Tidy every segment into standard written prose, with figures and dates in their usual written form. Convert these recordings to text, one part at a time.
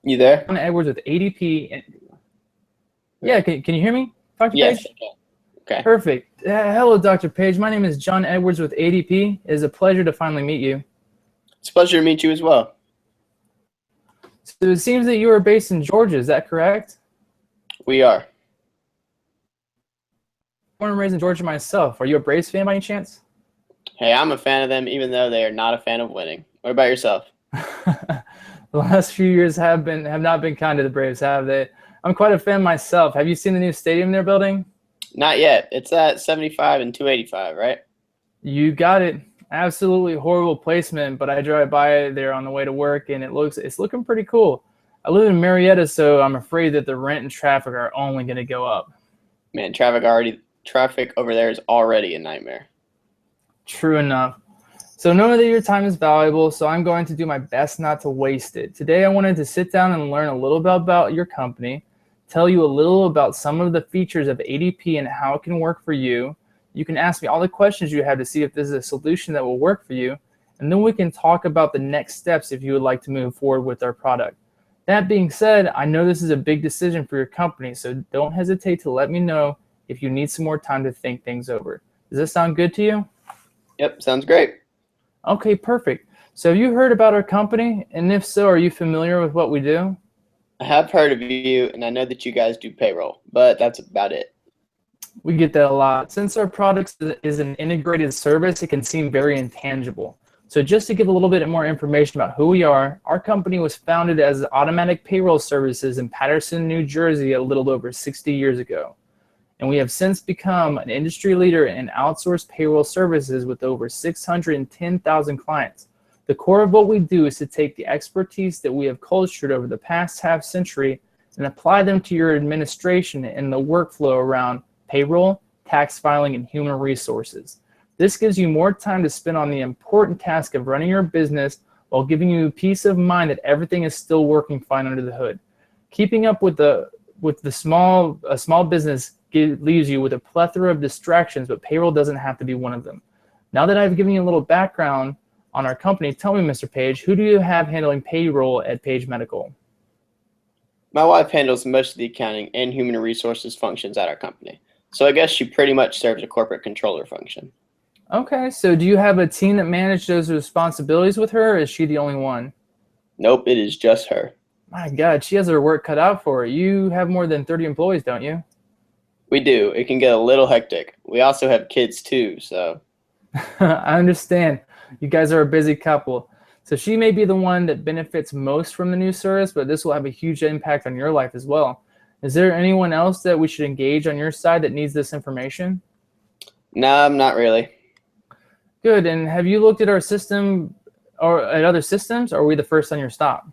You there? John Edwards with ADP. Yeah, can you hear me, Dr. Yes. Page? Okay. Perfect. Hello, Dr. Page. My name is John Edwards with ADP. It is a pleasure to finally meet you. It's a pleasure to meet you as well. So it seems that you are based in Georgia. Is that correct? We are. Born and raised in Georgia myself. Are you a Braves fan by any chance? Hey, I'm a fan of them, even though they are not a fan of winning. What about yourself? The last few years have not been kind to the Braves, have they? I'm quite a fan myself. Have you seen the new stadium they're building? Not yet. It's at 75 and 285, right? You got it. Absolutely horrible placement, but I drive by there on the way to work, and it's looking pretty cool. I live in Marietta, so I'm afraid that the rent and traffic are only going to go up. Man, traffic over there is already a nightmare. True enough. So know that your time is valuable, so I'm going to do my best not to waste it. Today I wanted to sit down and learn a little bit about your company, tell you a little about some of the features of ADP and how it can work for you. You can ask me all the questions you have to see if this is a solution that will work for you, and then we can talk about the next steps if you would like to move forward with our product. That being said, I know this is a big decision for your company, so don't hesitate to let me know if you need some more time to think things over. Does this sound good to you? Yep, sounds great. Okay, perfect. So have you heard about our company? And if so, are you familiar with what we do? I have heard of you, and I know that you guys do payroll, but that's about it. We get that a lot. Since our product is an integrated service, it can seem very intangible. So just to give a little bit more information about who we are, our company was founded as Automatic Payroll Services in Paterson, New Jersey a little over 60 years ago. And we have since become an industry leader in outsourced payroll services with over 610,000 clients. The core of what we do is to take the expertise that we have cultured over the past half century and apply them to your administration and the workflow around payroll, tax filing, and human resources. This gives you more time to spend on the important task of running your business while giving you peace of mind that everything is still working fine under the hood. Keeping up with a small business leaves you with a plethora of distractions, but payroll doesn't have to be one of them. Now that I've given you a little background on our company, tell me, Mr. Page, who do you have handling payroll at Page Medical? My wife handles most of the accounting and human resources functions at our company, so I guess she pretty much serves a corporate controller function. Okay, so do you have a team that manages those responsibilities with her, or is she the only one? Nope, it is just her. My God, she has her work cut out for her. You have more than 30 employees, don't you? We do. It can get a little hectic. We also have kids too, so I understand. You guys are a busy couple. So she may be the one that benefits most from the new service, but this will have a huge impact on your life as well. Is there anyone else that we should engage on your side that needs this information? no, not really. Good. And have you looked at our system or at other systems, or are we the first on your stop?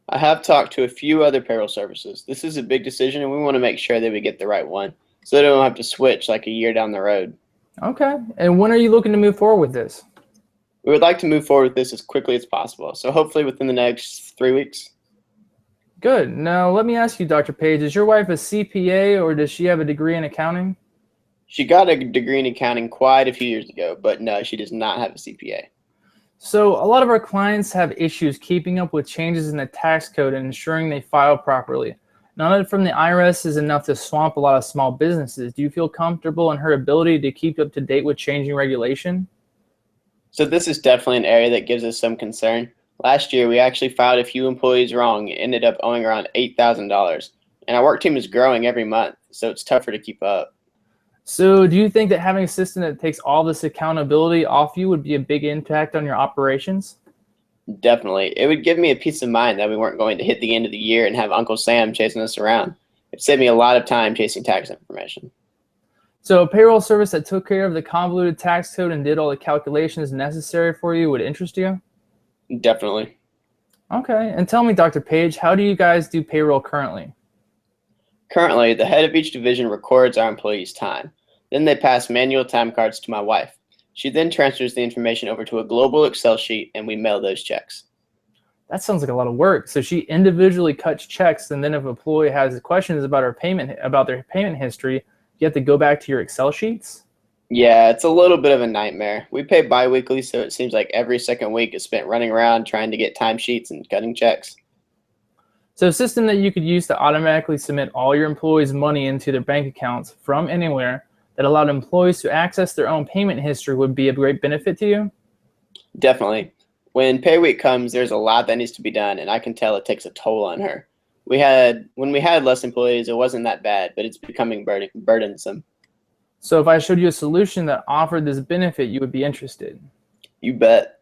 I have talked to a few other payroll services. This is a big decision, and we want to make sure that we get the right one so they don't have to switch like a year down the road. Okay. And when are you looking to move forward with this? We would like to move forward with this as quickly as possible, so hopefully within the next 3 weeks. Good. Now, let me ask you, Dr. Page, is your wife a CPA or does she have a degree in accounting? She got a degree in accounting quite a few years ago, but no, she does not have a CPA. So a lot of our clients have issues keeping up with changes in the tax code and ensuring they file properly. None from the IRS is enough to swamp a lot of small businesses. Do you feel comfortable in her ability to keep up to date with changing regulation? So this is definitely an area that gives us some concern. Last year, we actually filed a few employees wrong and ended up owing around $8,000. And our work team is growing every month, so it's tougher to keep up. So do you think that having a system that takes all this accountability off you would be a big impact on your operations? Definitely. It would give me a peace of mind that we weren't going to hit the end of the year and have Uncle Sam chasing us around. It saved me a lot of time chasing tax information. So a payroll service that took care of the convoluted tax code and did all the calculations necessary for you would interest you? Definitely. Okay. And tell me, Dr. Page, how do you guys do payroll currently? Currently, the head of each division records our employees' time. Then they pass manual time cards to my wife. She then transfers the information over to a global Excel sheet, and we mail those checks. That sounds like a lot of work. So she individually cuts checks, and then if an employee has questions about their payment history, you have to go back to your Excel sheets? Yeah, it's a little bit of a nightmare. We pay biweekly, so it seems like every second week is spent running around trying to get timesheets and cutting checks. So a system that you could use to automatically submit all your employees' money into their bank accounts from anywhere that allowed employees to access their own payment history would be a great benefit to you? Definitely. When pay week comes, there's a lot that needs to be done, and I can tell it takes a toll on her. When we had less employees, it wasn't that bad, but it's becoming burdensome. So if I showed you a solution that offered this benefit, you would be interested. You bet.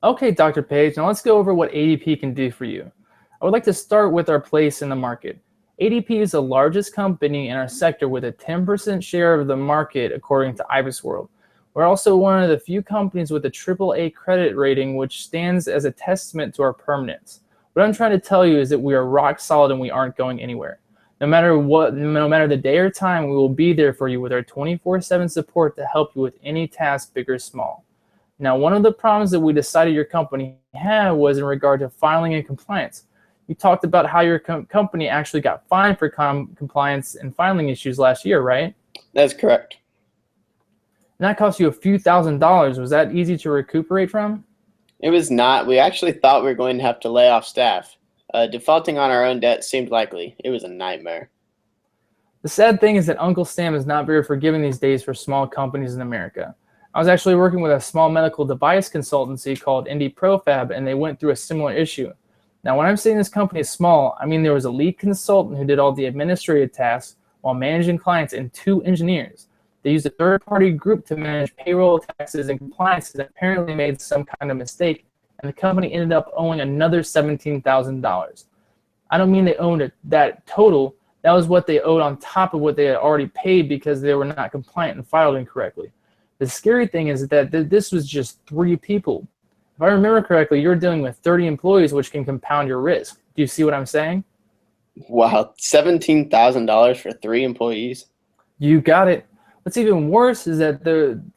Okay, Dr. Page, now let's go over what ADP can do for you. I would like to start with our place in the market. ADP is the largest company in our sector with a 10% share of the market according to IBISWorld. We're also one of the few companies with a AAA credit rating, which stands as a testament to our permanence. What I'm trying to tell you is that we are rock solid and we aren't going anywhere. No matter the day or time, we will be there for you with our 24/7 support to help you with any task, big or small. Now, one of the problems that we decided your company had was in regard to filing and compliance. You talked about how your company actually got fined for compliance and filing issues last year, right? That's correct. And that cost you a few $1,000s. Was that easy to recuperate from? It was not. We actually thought we were going to have to lay off staff. Defaulting on our own debt seemed likely. It was a nightmare. The sad thing is that Uncle Sam is not very forgiving these days for small companies in America. I was actually working with a small medical device consultancy called Indie Profab, and they went through a similar issue. Now, when I'm saying this company is small, I mean there was a lead consultant who did all the administrative tasks while managing clients and 2 engineers. They used a third-party group to manage payroll, taxes, and compliance and apparently made some kind of mistake, and the company ended up owing another $17,000. I don't mean they owned that total. That was what they owed on top of what they had already paid because they were not compliant and filed incorrectly. The scary thing is that this was just 3 people. If I remember correctly, you're dealing with 30 employees, which can compound your risk. Do you see what I'm saying? Wow, $17,000 for 3 employees? You got it. What's even worse is that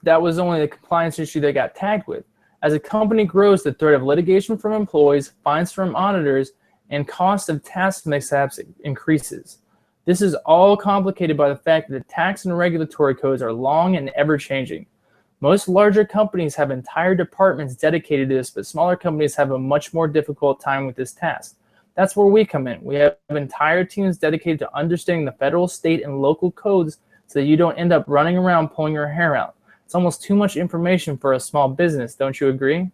that was only the compliance issue they got tagged with. As a company grows, the threat of litigation from employees, fines from auditors, and cost of task mishaps increases. This is all complicated by the fact that the tax and regulatory codes are long and ever-changing. Most larger companies have entire departments dedicated to this, but smaller companies have a much more difficult time with this task. That's where we come in. We have entire teams dedicated to understanding the federal, state, and local codes so that you don't end up running around pulling your hair out. It's almost too much information for a small business, don't you agree?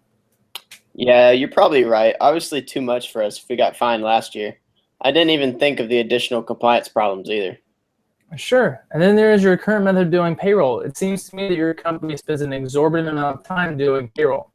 Yeah, you're probably right. Obviously too much for us if we got fined last year. I didn't even think of the additional compliance problems either. Sure. And then there is your current method of doing payroll. It seems to me that your company spends an exorbitant amount of time doing payroll.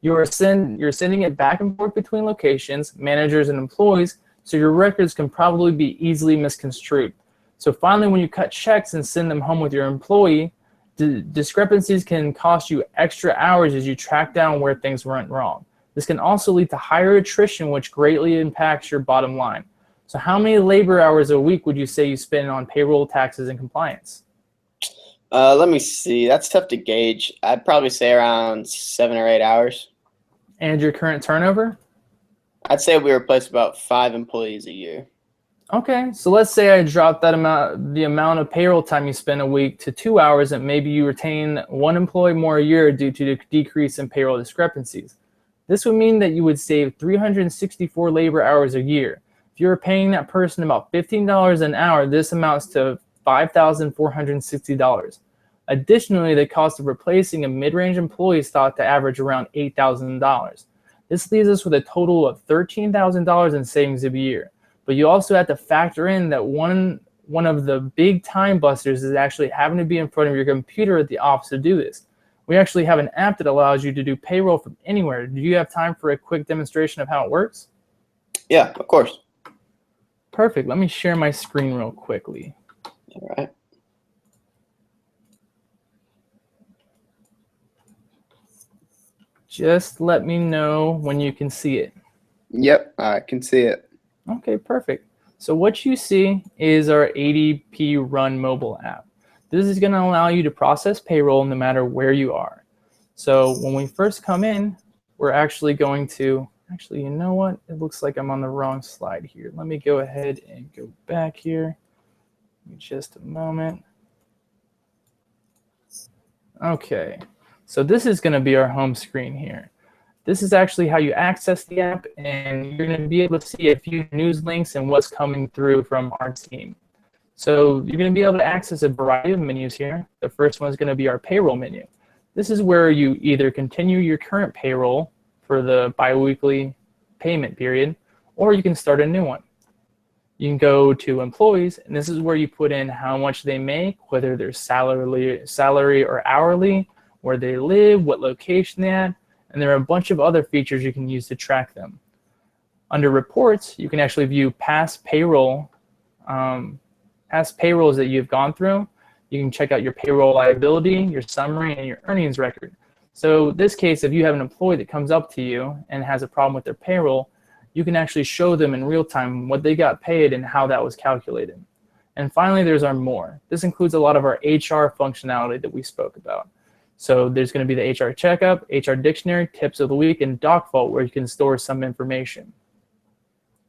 You're sending it back and forth between locations, managers, and employees, so your records can probably be easily misconstrued. So finally, when you cut checks and send them home with your employee, discrepancies can cost you extra hours as you track down where things went wrong. This can also lead to higher attrition, which greatly impacts your bottom line. So how many labor hours a week would you say you spend on payroll, taxes, and compliance? Let me see. That's tough to gauge. I'd probably say around 7 or 8 hours. And your current turnover? I'd say we replace about 5 employees a year. Okay, so let's say I drop the amount of payroll time you spend a week to 2 hours, and maybe you retain 1 employee more a year due to the decrease in payroll discrepancies. This would mean that you would save 364 labor hours a year. If you're paying that person about $15 an hour, this amounts to $5,460. Additionally, the cost of replacing a mid-range employee is thought to average around $8,000. This leaves us with a total of $13,000 in savings a year. But you also have to factor in that one of the big time busters is actually having to be in front of your computer at the office to do this. We actually have an app that allows you to do payroll from anywhere. Do you have time for a quick demonstration of how it works? Yeah, of course. Perfect. Let me share my screen real quickly. All right. Just let me know when you can see it. Yep, I can see it. Okay, perfect. So what you see is our ADP Run mobile app. This is going to allow you to process payroll no matter where you are. So when we first come in, we're actually going to, actually, you know what? It looks like I'm on the wrong slide here. Let me go ahead and go back here. Give me just a moment. Okay, so this is going to be our home screen here. This is actually how you access the app, and you're going to be able to see a few news links and what's coming through from our team. So you're going to be able to access a variety of menus here. The first one is going to be our payroll menu. This is where you either continue your current payroll for the biweekly payment period, or you can start a new one. You can go to employees, and this is where you put in how much they make, whether they're salary or hourly, where they live, what location they're at, and there are a bunch of other features you can use to track them. Under reports, you can actually view past payrolls that you've gone through. You can check out your payroll liability, your summary, and your earnings record. So in this case, if you have an employee that comes up to you and has a problem with their payroll, you can actually show them in real time what they got paid and how that was calculated. And finally, there's our more. This includes a lot of our HR functionality that we spoke about. So there's going to be the HR checkup, HR dictionary, tips of the week, and doc vault where you can store some information.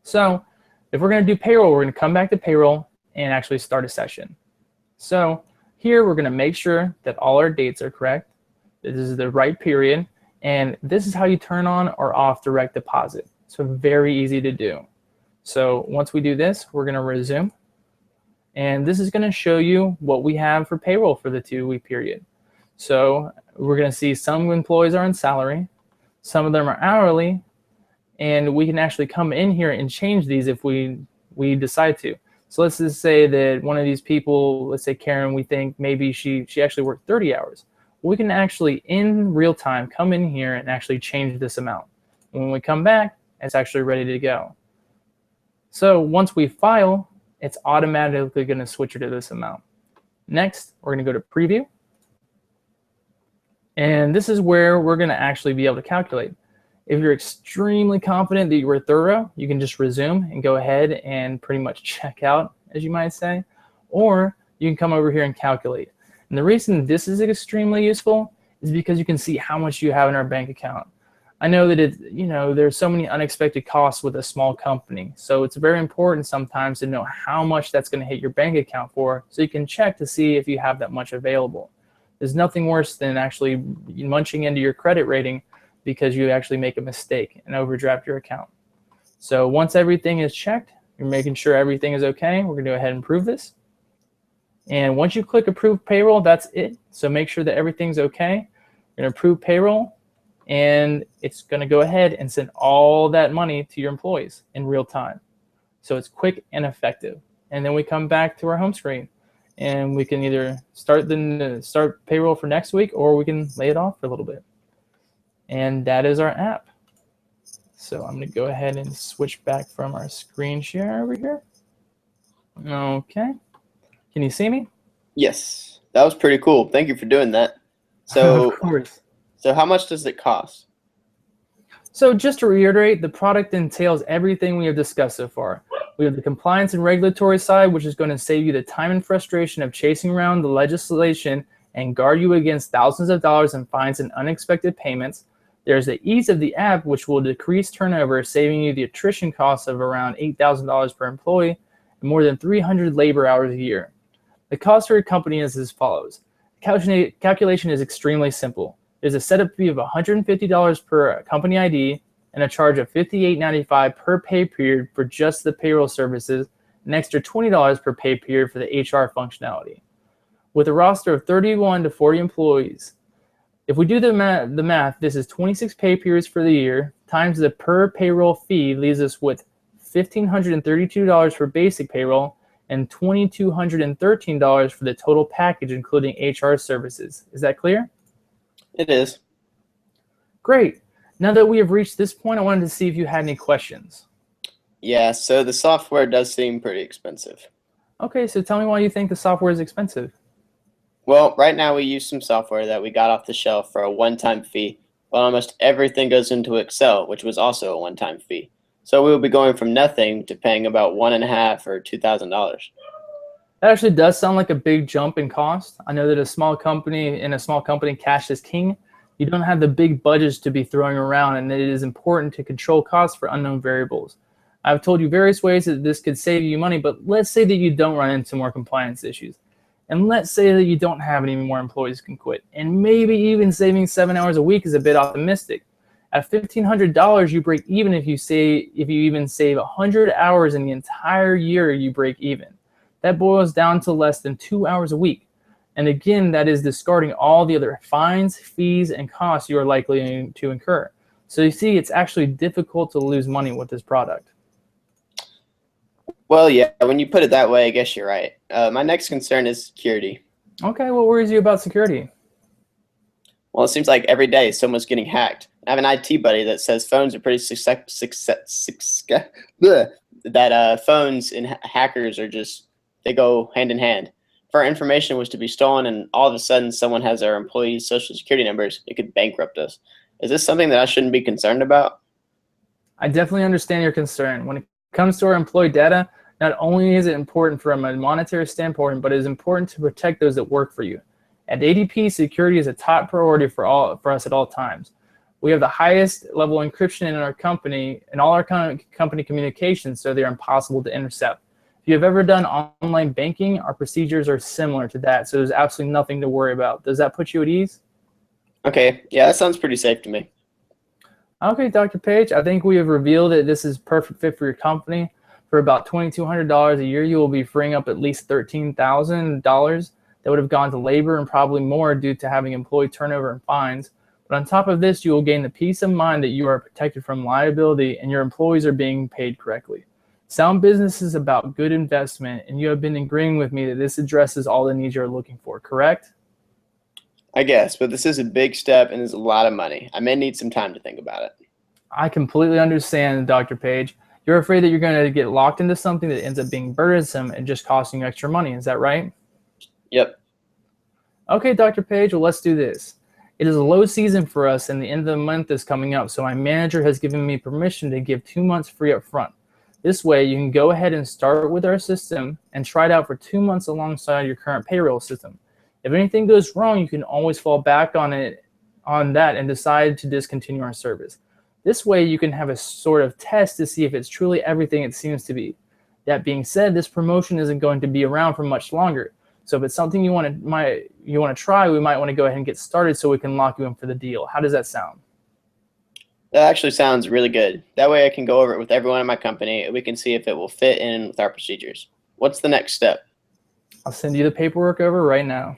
So if we're going to do payroll, we're going to come back to payroll and actually start a session. So here we're going to make sure that all our dates are correct. This is the right period. And this is how you turn on or off direct deposit. So very easy to do. So once we do this, we're going to resume. And this is going to show you what we have for payroll for the 2-week period. So we're going to see some employees are on salary, some of them are hourly, and we can actually come in here and change these if we decide to. So let's just say that one of these people, let's say Karen, we think maybe she actually worked 30 hours. We can actually, in real time, come in here and actually change this amount. When we come back, it's actually ready to go. So once we file, it's automatically going to switch it to this amount. Next, we're going to go to preview. And this is where we're going to actually be able to calculate. If you're extremely confident that you were thorough, you can just resume and go ahead and pretty much check out, as you might say. Or you can come over here and calculate. And the reason this is extremely useful is because you can see how much you have in our bank account. I know that there's so many unexpected costs with a small company. So it's very important sometimes to know how much that's going to hit your bank account for, so you can check to see if you have that much available. There's nothing worse than actually munching into your credit rating because you actually make a mistake and overdraft your account. So once everything is checked, you're making sure everything is okay, we're going to go ahead and approve this. And once you click approve payroll, that's it. So make sure that everything's okay. You're going to approve payroll, and it's going to go ahead and send all that money to your employees in real time. So it's quick and effective. And then we come back to our home screen, and we can either start payroll for next week, or we can lay it off for a little bit. And that is our app. So I'm going to go ahead and switch back from our screen share over here. Okay. Can you see me? Yes, that was pretty cool. Thank you for doing that. So, of course. So how much does it cost? So just to reiterate, the product entails everything we have discussed so far. We have the compliance and regulatory side, which is going to save you the time and frustration of chasing around the legislation and guard you against thousands of dollars in fines and unexpected payments. There's the ease of the app, which will decrease turnover, saving you the attrition costs of around $8,000 per employee and more than 300 labor hours a year. The cost for your company is as follows. The calculation is extremely simple. There's a setup fee of $150 per company ID and a charge of $58.95 per pay period for just the payroll services, an extra $20 per pay period for the HR functionality. With a roster of 31 to 40 employees, if we do the math, this is 26 pay periods for the year times the per payroll fee leaves us with $1,532 for basic payroll and $2,213 for the total package, including HR services. Is that clear? It is. Great. Now that we have reached this point, I wanted to see if you had any questions. Yeah, so the software does seem pretty expensive. Okay, so tell me why you think the software is expensive. Well, right now we use some software that we got off the shelf for a one-time fee, but almost everything goes into Excel, which was also a one-time fee. So we will be going from nothing to paying about $1,500 or $2,000. That actually does sound like a big jump in cost. I know that a small company, cash is king. You don't have the big budgets to be throwing around, and it is important to control costs for unknown variables. I've told you various ways that this could save you money, but let's say that you don't run into more compliance issues. And let's say that you don't have any more employees who can quit. And maybe even saving 7 hours a week is a bit optimistic. At $1,500, you break even if you even save 100 hours in the entire year, you break even. That boils down to less than 2 hours a week. And again, that is discarding all the other fines, fees, and costs you are likely to incur. So you see, it's actually difficult to lose money with this product. Well, yeah, when you put it that way, I guess you're right. My next concern is security. Okay, what worries you about security? Well, it seems like every day someone's getting hacked. I have an IT buddy that says phones are pretty that phones and hackers are just, they go hand in hand. If our information was to be stolen and all of a sudden someone has our employees' social security numbers, it could bankrupt us. Is this something that I shouldn't be concerned about? I definitely understand your concern. When it comes to our employee data, not only is it important from a monetary standpoint, but it is important to protect those that work for you. At ADP, security is a top priority for us at all times. We have the highest level encryption in our company and all our company communications, so they're impossible to intercept. If you have ever done online banking, our procedures are similar to that, so there's absolutely nothing to worry about. Does that put you at ease? Okay, yeah, that sounds pretty safe to me. Okay, Dr. Page, I think we have revealed that this is perfect fit for your company. For about $2,200 a year, you will be freeing up at least $13,000 that would have gone to labor and probably more due to having employee turnover and fines. But on top of this, you will gain the peace of mind that you are protected from liability and your employees are being paid correctly. Sound business is about good investment, and you have been agreeing with me that this addresses all the needs you're looking for, correct? I guess, but this is a big step and is a lot of money. I may need some time to think about it. I completely understand, Dr. Page. You're afraid that you're going to get locked into something that ends up being burdensome and just costing you extra money. Is that right? Yep. Okay, Dr. Page, well, let's do this. It is a low season for us and the end of the month is coming up, so my manager has given me permission to give 2 months free up front. This way, you can go ahead and start with our system and try it out for 2 months alongside your current payroll system. If anything goes wrong, you can always fall back on that and decide to discontinue our service. This way, you can have a sort of test to see if it's truly everything it seems to be. That being said, this promotion isn't going to be around for much longer. So if it's something you want to try, we might want to go ahead and get started so we can lock you in for the deal. How does that sound? That actually sounds really good. That way I can go over it with everyone in my company and we can see if it will fit in with our procedures. What's the next step? I'll send you the paperwork over right now.